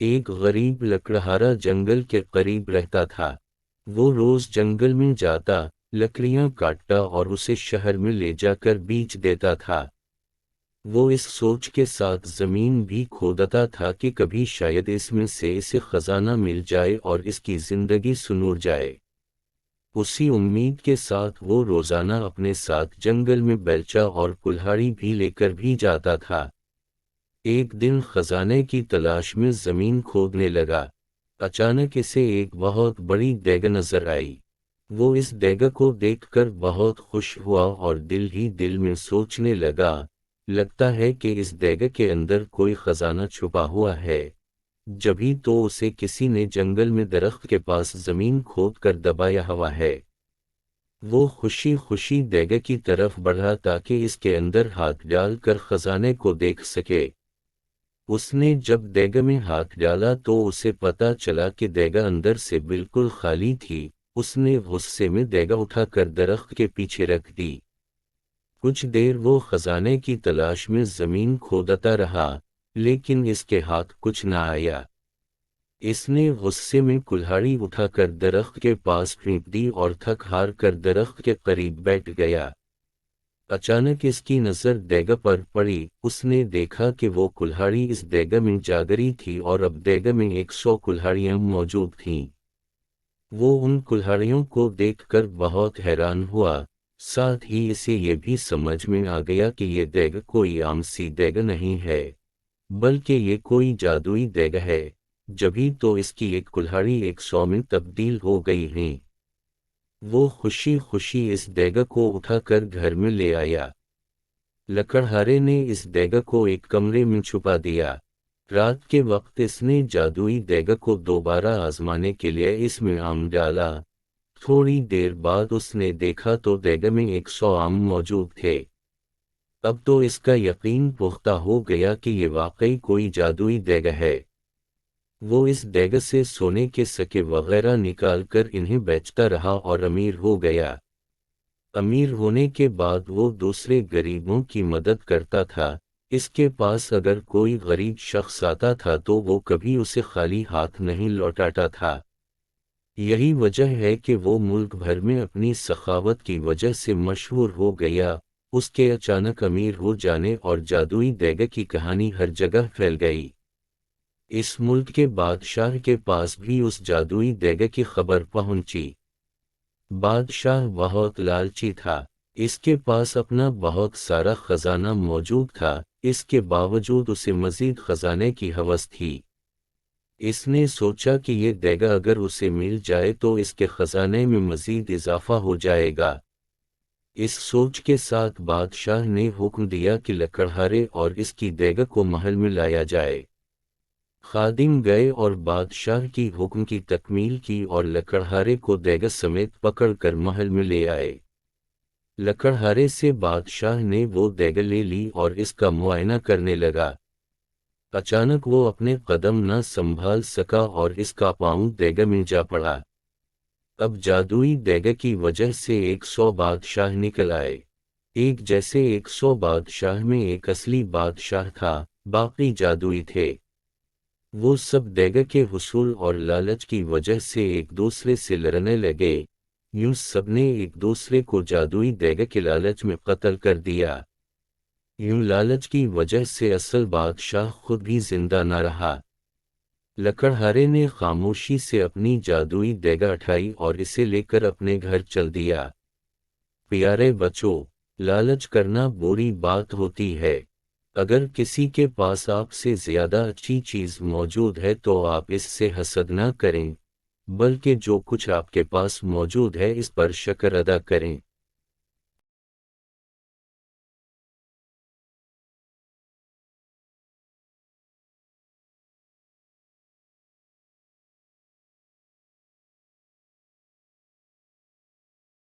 ایک غریب لکڑہارا جنگل کے قریب رہتا تھا۔ وہ روز جنگل میں جاتا، لکڑیاں کاٹتا اور اسے شہر میں لے جا کر بیچ دیتا تھا۔ وہ اس سوچ کے ساتھ زمین بھی کھودتا تھا کہ کبھی شاید اس میں سے اسے خزانہ مل جائے اور اس کی زندگی سنور جائے۔ اسی امید کے ساتھ وہ روزانہ اپنے ساتھ جنگل میں بیلچہ اور کلہاڑی بھی لے کر بھی جاتا تھا۔ ایک دن خزانے کی تلاش میں زمین کھودنے لگا۔ اچانک اسے ایک بہت بڑی دیگ نظر آئی۔ وہ اس دیگ کو دیکھ کر بہت خوش ہوا اور دل ہی دل میں سوچنے لگا، لگتا ہے کہ اس دیگ کے اندر کوئی خزانہ چھپا ہوا ہے۔ جبھی تو اسے کسی نے جنگل میں درخت کے پاس زمین کھود کر دبایا ہوا ہے۔ وہ خوشی خوشی دیگ کی طرف بڑھا تاکہ اس کے اندر ہاتھ ڈال کر خزانے کو دیکھ سکے۔ اس نے جب دیگ میں ہاتھ ڈالا تو اسے پتا چلا کہ دیگ اندر سے بالکل خالی تھی۔ اس نے غصے میں دیگ اٹھا کر درخت کے پیچھے رکھ دی۔ کچھ دیر وہ خزانے کی تلاش میں زمین کھودتا رہا، لیکن اس کے ہاتھ کچھ نہ آیا۔ اس نے غصے میں کلہاڑی اٹھا کر درخت کے پاس پھینک دی اور تھک ہار کر درخت کے قریب بیٹھ گیا۔ اچانک اس کی نظر دیگ پر پڑی۔ اس نے دیکھا کہ وہ کلہاڑی اس دیگ میں جاگری تھی اور اب دیگ میں 100 کلہاڑیاں موجود تھیں۔ وہ ان کلہاڑیوں کو دیکھ کر بہت حیران ہوا، ساتھ ہی اسے یہ بھی سمجھ میں آ گیا کہ یہ دیگ کوئی عام سی دیگ نہیں ہے، بلکہ یہ کوئی جادوئی دیگ ہے۔ جبھی تو اس کی ایک کلہاڑی 100 میں تبدیل ہو گئی ہیں۔ وہ خوشی خوشی اس دیگ کو اٹھا کر گھر میں لے آیا۔ لکڑہارے نے اس دیگ کو ایک کمرے میں چھپا دیا۔ رات کے وقت اس نے جادوئی دیگ کو دوبارہ آزمانے کے لیے اس میں آم ڈالا۔ تھوڑی دیر بعد اس نے دیکھا تو دیگ میں 100 آم موجود تھے۔ اب تو اس کا یقین پختہ ہو گیا کہ یہ واقعی کوئی جادوئی دیگ ہے۔ وہ اس دیگ سے سونے کے سکے وغیرہ نکال کر انہیں بیچتا رہا اور امیر ہو گیا۔ امیر ہونے کے بعد وہ دوسرے غریبوں کی مدد کرتا تھا۔ اس کے پاس اگر کوئی غریب شخص آتا تھا تو وہ کبھی اسے خالی ہاتھ نہیں لوٹاتا تھا۔ یہی وجہ ہے کہ وہ ملک بھر میں اپنی سخاوت کی وجہ سے مشہور ہو گیا۔ اس کے اچانک امیر ہو جانے اور جادوئی دیگ کی کہانی ہر جگہ پھیل گئی۔ اس ملک کے بادشاہ کے پاس بھی اس جادوئی دیگ کی خبر پہنچی۔ بادشاہ بہت لالچی تھا۔ اس کے پاس اپنا بہت سارا خزانہ موجود تھا، اس کے باوجود اسے مزید خزانے کی ہوس تھی۔ اس نے سوچا کہ یہ دیگ اگر اسے مل جائے تو اس کے خزانے میں مزید اضافہ ہو جائے گا۔ اس سوچ کے ساتھ بادشاہ نے حکم دیا کہ لکڑہارے اور اس کی دیگ کو محل میں لایا جائے۔ خادم گئے اور بادشاہ کی حکم کی تکمیل کی اور لکڑہارے کو دیگ سمیت پکڑ کر محل میں لے آئے۔ لکڑہارے سے بادشاہ نے وہ دیگ لے لی اور اس کا معائنہ کرنے لگا۔ اچانک وہ اپنے قدم نہ سنبھال سکا اور اس کا پاؤں دیگ میں جا پڑا۔ اب جادوئی دیگ کی وجہ سے 100 بادشاہ نکل آئے۔ ایک جیسے 100 بادشاہ میں ایک اصلی بادشاہ تھا، باقی جادوئی تھے۔ وہ سب دیگ کے حصول اور لالچ کی وجہ سے ایک دوسرے سے لڑنے لگے۔ یوں سب نے ایک دوسرے کو جادوئی دیگ کے لالچ میں قتل کر دیا۔ یوں لالچ کی وجہ سے اصل بادشاہ خود بھی زندہ نہ رہا۔ لکڑہارے نے خاموشی سے اپنی جادوئی دیگ اٹھائی اور اسے لے کر اپنے گھر چل دیا۔ پیارے بچوں، لالچ کرنا بری بات ہوتی ہے۔ اگر کسی کے پاس آپ سے زیادہ اچھی چیز موجود ہے تو آپ اس سے حسد نہ کریں، بلکہ جو کچھ آپ کے پاس موجود ہے اس پر شکر ادا کریں۔